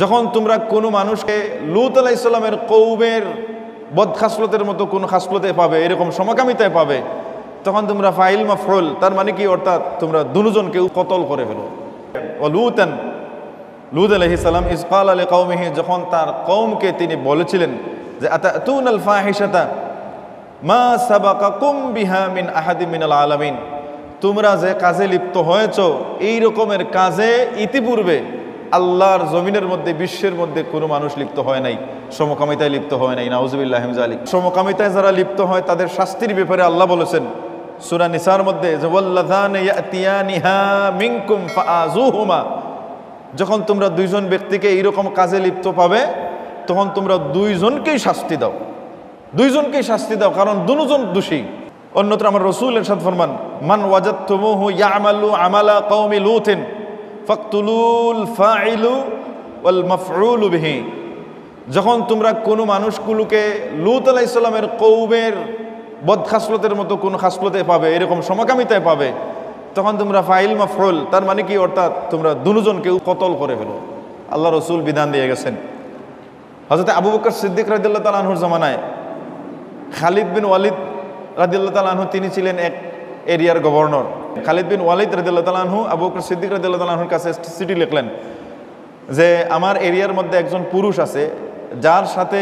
যখন তোমরা কোনো মানুষকে লূত আলাইহিস সালামের কওমের বদখাসলতের মতো কোনো খাসলতে পাবে, এরকম সমকামিতায় পাবে, তখন তোমরা ফাইল মাফউল, তার মানে কি, অর্থাৎ তোমরা দুজনকে কতল করে ফেলো। ও লূতান, লূত আলাইহিস সালাম ইজ ক্বালা লিকাওমিহি, যখন তার কওমকে তিনি বলেছিলেন যে আতাতুনাল ফাহিশাতা মা সাবাকাকুম বিহা মিন আহাদিম মিনাল আলামিন, তোমরা যে কাজে লিপ্ত হয়েছো এই রকমের কাজে ইতিপূর্বে আল্লাহর জমিনের মধ্যে, বিশ্বের মধ্যে কোনো মানুষ লিপ্ত হয় নাই, সমকামিতায় লিপ্ত হয় নাই। নাউযুবিল্লাহি মিন যালিক। সমকামিতায় যারা লিপ্ত হয় তাদের শাস্তির ব্যাপারে আল্লাহ বলেছেন সূরা নিসার মধ্যে যে ওয়াল্লাযানা ইয়াতিয়ানিহা মিনকুম ফাআযুহুমা, যখন তোমরা দুইজন ব্যক্তিকে এইরকম কাজে লিপ্ত পাবে তখন তোমরা দুইজনকেই শাস্তি দাও, দুইজনকেই শাস্তি দাও, কারণ দুজন দোষী। অন্যত্র আমার রাসূল ইরশাদ ফরমান মান ওয়াজাদতুমুহু ইয়ামালু আমালা কওমি লূতিন ফাকতুলুল ফাইলু ওয়াল মাফউলু বিহি, যখন তোমরা কোনো মানুষগুলোকে লূত আলাইহিস সালামের কওমের বদখাসলতের মতো কোনো খাসলতে পাবে, এরকম সমকামিতায় পাবে, তখন তোমরা ফাইল মাফউল, তার মানে কি, অর্থাৎ তোমরা দুজনকে কতল করে ফেলো। আল্লাহ রাসূল বিধান দিয়ে গেছেন। হযরত আবু বকর সিদ্দিক রাদিয়াল্লাহু তাআলা আনহুর জামানায় খালিদ বিন ওয়ালিদ রাদিয়াল্লাহু তাআলা আনহু তিনি ছিলেন এক এরিয়ার গভর্নর। খালিদ বিন ওয়ালিদ রাদিয়াল্লাহু তাআলা আনহু আবু বকর সিদ্দিক রাদিয়াল্লাহু তাআলা আনহুর কাছে চিঠি লিখলেন যে আমার এরিয়ার মধ্যে একজন পুরুষ আছে যার সাথে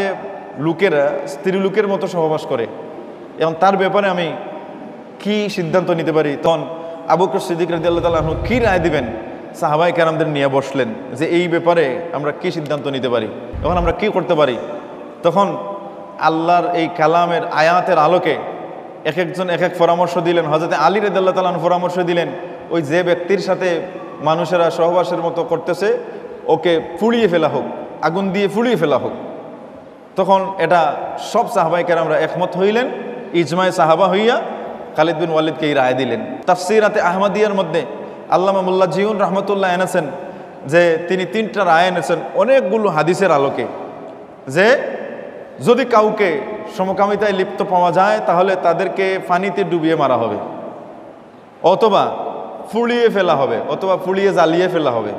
লোকেরা স্ত্রী লোকের মতো সহবাস করে, এবং তার ব্যাপারে আমি কি সিদ্ধান্ত নিতে পারি। তখন আবু বকর সিদ্দিক রাদিয়াল্লাহু তাআলা আনহু কি রায় দিবেন, সাহাবায়ে কেরামদের নিয়ে বসলেন যে এই ব্যাপারে আমরা কি সিদ্ধান্ত নিতে পারি, তখন আমরা কি করতে পারি। তখন আল্লাহর এই কালামের আয়াতের আলোকে এক একজন এক এক পরামর্শ দিলেন। হযরত আলী রাদিয়াল্লাহু তাআলা আনহু পরামর্শ দিলেন ওই যে ব্যক্তির সাথে মানুষেরা সহবাসের মতো করতেছে ওকে পুড়িয়ে ফেলা হোক, আগুন দিয়ে পুড়িয়ে ফেলা হোক। তখন এটা সব সাহাবায়ে কেরামরা একমত হইলেন, ইজমায়ে সাহাবা হইয়া খালিদ বিন ওয়ালিদকে এই রায় দিলেন। তাফসীরাতে আহমদিয়ার মধ্যে আল্লামা মোল্লা জিউন রহমতুল্লাহ এনেছেন যে তিনি 3টা রায় এনেছেন অনেকগুলো হাদিসের আলোকে, যে যদি কাউকে সমকামিতায় লিপ্ত পাওয়া যায় তাহলে তাদেরকে পানিতে ডুবিয়ে মারা হবে, অথবা পুড়িয়ে ফেলা হবে, অথবা পুড়িয়ে জ্বালিয়ে ফেলা হবে,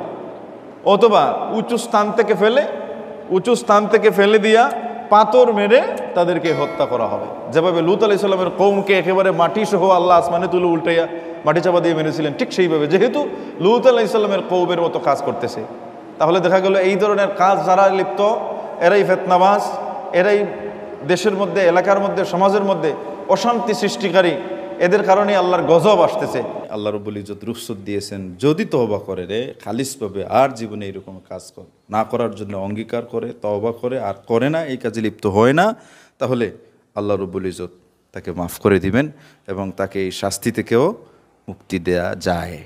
অথবা উঁচু স্থান থেকে ফেলে দিয়া পাথর মেরে তাদেরকে হত্যা করা হবে। যেভাবে লূত আলাইহিস সালামের কওমকে একেবারে মাটি সহ আল্লাহ আসমানে তুলে উল্টাইয়া মাটি চাপা দিয়ে মেরেছিলেন, ঠিক সেইভাবে যেহেতু লূত আলাইহিস সালামের কওমের মতো কাজ করতেছে, তাহলে দেখা গেল এই ধরনের কাজ যারা লিপ্ত এরাই ফিতনাবাজ, এরাই দেশের মধ্যে, এলাকার মধ্যে, সমাজের মধ্যে অশান্তি সৃষ্টিকারী, এদের কারণে আল্লাহর গজব আসতেছে। আল্লাহ রাব্বুল ইজ্জত রুখসত দিয়েছেন যদি তওবা করে রে খালিসভাবে, আর জীবনে এরকম কাজ না করার জন্য অঙ্গীকার করে, তওবা করে আর করে না, এই কাজে লিপ্ত হয় না, তাহলে আল্লাহ রাব্বুল ইজ্জত তাকে মাফ করে দিবেন এবং তাকে এই শাস্তি থেকেও মুক্তি দেয়া যায়।